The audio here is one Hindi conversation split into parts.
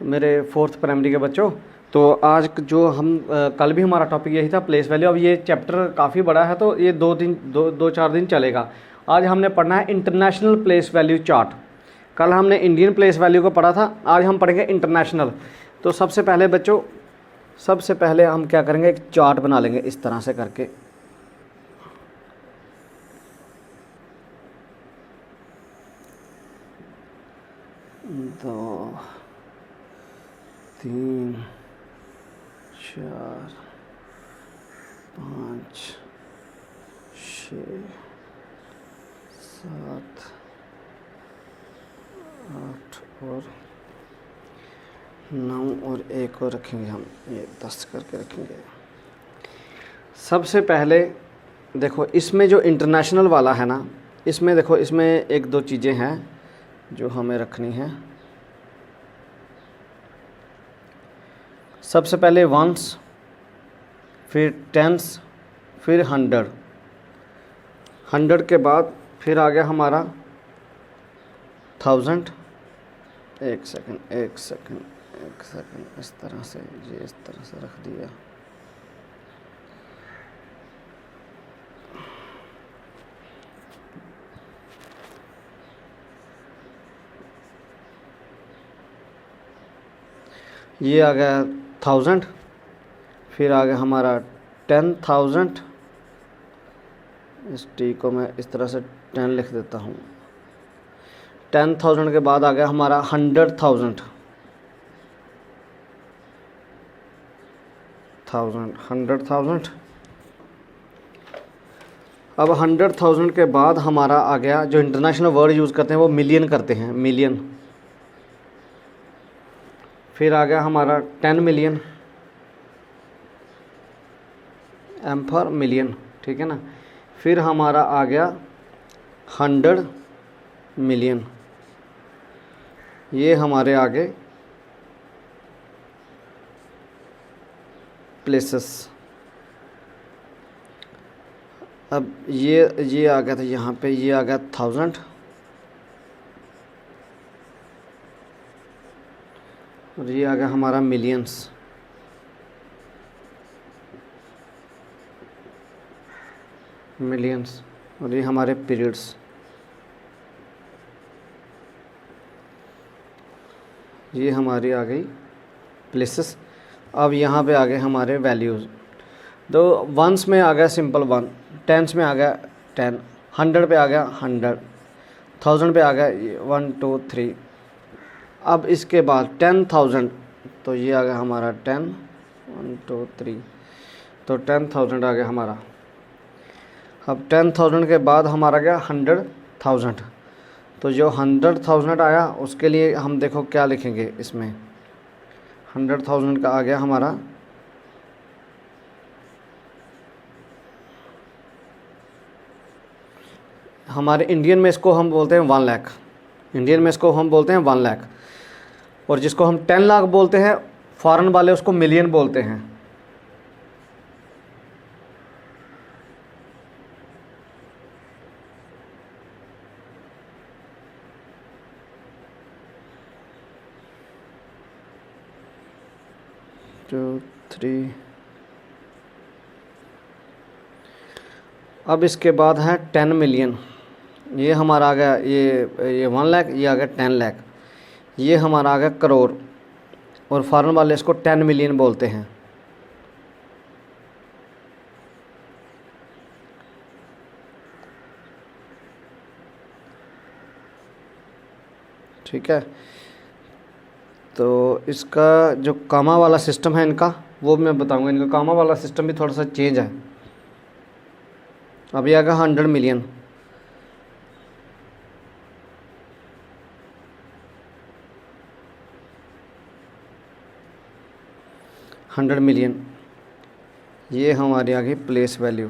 मेरे फोर्थ प्राइमरी के बच्चों। तो आज जो हम कल भी हमारा टॉपिक यही था, प्लेस वैल्यू। अब ये चैप्टर काफ़ी बड़ा है तो ये 2-4 दिन चलेगा। आज हमने पढ़ना है इंटरनेशनल प्लेस वैल्यू चार्ट। कल हमने इंडियन प्लेस वैल्यू को पढ़ा था, आज हम पढ़ेंगे इंटरनेशनल। तो सबसे पहले बच्चों, सबसे पहले हम क्या करेंगे, एक चार्ट बना लेंगे इस तरह से करके। 2 3 4 5 6 7 8 और 9 और 1 और रखेंगे हम, ये 10 करके रखेंगे। सबसे पहले देखो, इसमें जो इंटरनेशनल वाला है ना, इसमें देखो, इसमें 1-2 चीज़ें हैं जो हमें रखनी है। सबसे पहले वंस, फिर टेंस, फिर 100 के बाद फिर आ गया हमारा 1000। एक सेकंड, इस तरह से, ये इस तरह से रख दिया। ये आ गया 1000, फिर आ गया हमारा 10,000। इस टी को मैं इस तरह से 10 लिख देता हूँ। 10,000 के बाद आ गया हमारा 100,000। 100,000। अब 100,000 के बाद हमारा आ गया, जो इंटरनेशनल वर्ड यूज़ करते हैं वो मिलियन करते हैं, मिलियन। फिर आ गया हमारा 10 मिलियन, एम फॉर मिलियन, ठीक है ना। फिर हमारा आ गया 100 मिलियन। ये हमारे आगे प्लेसेस। अब ये आ गया था यहाँ पे, ये आ गया 1000 और ये आ गया हमारा मिलियंस। और ये हमारे पीरियड्स। ये हमारी आ गई प्लेसेस। अब यहाँ पे आ गए हमारे वैल्यूज़। तो वंस में आ गया सिंपल 1, टेंस में आ गया 10, 100 पे आ गया 100, 1000 पे आ गया 1 2 3। अब इसके बाद 10,000, तो ये आ गया हमारा 10, 1 2 3, तो 10,000 आ गया हमारा। अब 10,000 के बाद हमारा गया 100,000। तो जो 100,000 आया उसके लिए हम देखो क्या लिखेंगे इसमें। 100,000 का आ गया हमारा, हमारे इंडियन में इसको हम बोलते हैं 1 लाख। इंडियन में इसको हम बोलते हैं 1 लाख। और जिसको हम 10 लाख बोलते हैं, फॉरेन वाले उसको मिलियन बोलते हैं। टू 3। अब इसके बाद है 10 मिलियन। ये हमारा आ गया, ये 1 लाख, ये आ गया 10 लाख। ये हमारा आ गया करोड़, और फॉरेन वाले इसको 10 मिलियन बोलते हैं। ठीक है। तो इसका जो कामा वाला सिस्टम है इनका, वो मैं बताऊंगा। इनका कामा वाला सिस्टम भी थोड़ा सा चेंज है। अभी आ गया 100 मिलियन। ये हमारी आ गई प्लेस वैल्यू।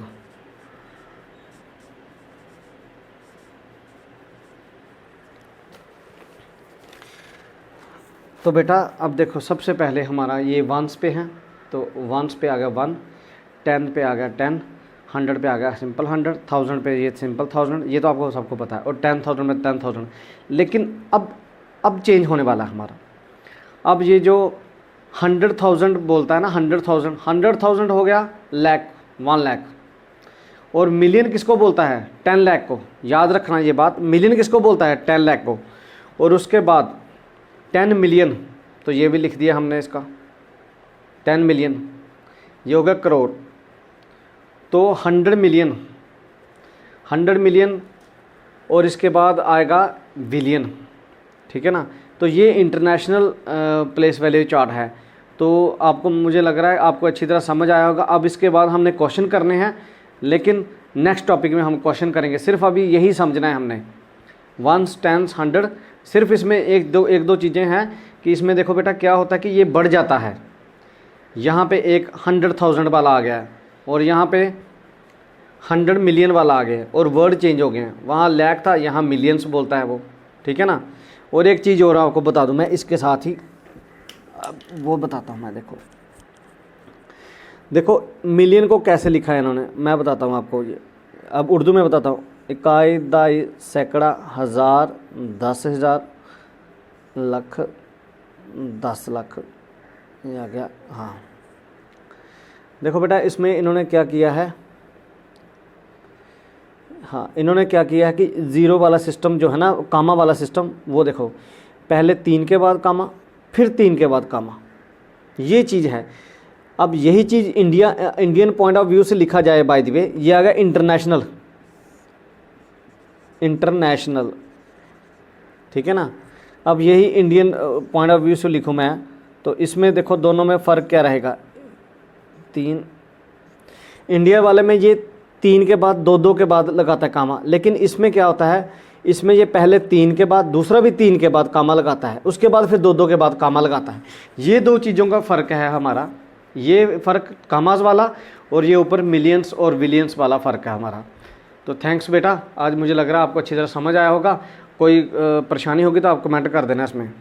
तो बेटा अब देखो, सबसे पहले हमारा ये वंस पे है, तो वंस पे आ गया 1, 10 पे आ गया 10, 100 पे आ गया सिंपल 100, 1000 पे ये सिंपल 1000, ये तो आपको सबको पता है, और 10,000 में 10,000। लेकिन अब चेंज होने वाला है हमारा। अब ये जो 100,000 बोलता है ना, 100,000 हो गया लाख, 1 लाख। और मिलियन किसको बोलता है? 10 लाख को। याद रखना ये बात, मिलियन किसको बोलता है? 10 लाख को। और उसके बाद 10 मिलियन, तो ये भी लिख दिया हमने इसका 10 मिलियन, ये हो गया करोड़। तो 100 मिलियन और इसके बाद आएगा बिलियन, ठीक है ना। तो ये इंटरनेशनल प्लेस वैल्यू चार्ट है। तो आपको, मुझे लग रहा है आपको अच्छी तरह समझ आया होगा। अब इसके बाद हमने क्वेश्चन करने हैं, लेकिन नेक्स्ट टॉपिक में हम क्वेश्चन करेंगे। सिर्फ अभी यही समझना है हमने, 1s, 10s, 100। सिर्फ इसमें एक दो चीज़ें हैं कि इसमें देखो बेटा क्या होता है कि ये बढ़ जाता है। यहाँ पे एक 100,000 वाला आ गया है और यहाँ पे 100 मिलियन वाला आ गया है और वर्ड चेंज हो गए हैं। वहाँ लाख था, यहाँ मिलियंस बोलता है वो, ठीक है ना। और एक चीज़ और आपको बता दूँ मैं इसके साथ ही, वो बताता हूँ मैं। देखो मिलियन को कैसे लिखा है इन्होंने, मैं बताता हूँ आपको। ये अब उर्दू में बताता हूँ। इकाई, दाई, सैकड़ा, हज़ार, 10,000, लाख, 10 लाख, ये आ गया। हाँ देखो बेटा इसमें इन्होंने क्या किया है, हाँ इन्होंने क्या किया है कि ज़ीरो वाला सिस्टम जो है ना, कामा वाला सिस्टम, वो देखो पहले 3 के बाद कामा, फिर 3 के बाद कामा, ये चीज़ है। अब यही चीज़ इंडियन पॉइंट ऑफ व्यू से लिखा जाए, बाय द वे ये आ गया इंटरनेशनल, ठीक है ना। अब यही इंडियन पॉइंट ऑफ व्यू से लिखूँ मैं, तो इसमें देखो दोनों में फ़र्क क्या रहेगा। 3 इंडिया वाले में ये 3 के बाद 2 के बाद लगाता है कामा, लेकिन इसमें क्या होता है, इसमें ये पहले 3 के बाद, दूसरा भी 3 के बाद कामा लगाता है, उसके बाद फिर 2 के बाद कामा लगाता है। ये 2 चीज़ों का फ़र्क है हमारा, ये फ़र्क कामाज वाला, और ये ऊपर मिलियंस और बिलियंस वाला फ़र्क है हमारा। तो थैंक्स बेटा, आज मुझे लग रहा है आपको अच्छी तरह समझ आया होगा। कोई परेशानी होगी तो आप कमेंट कर देना इसमें।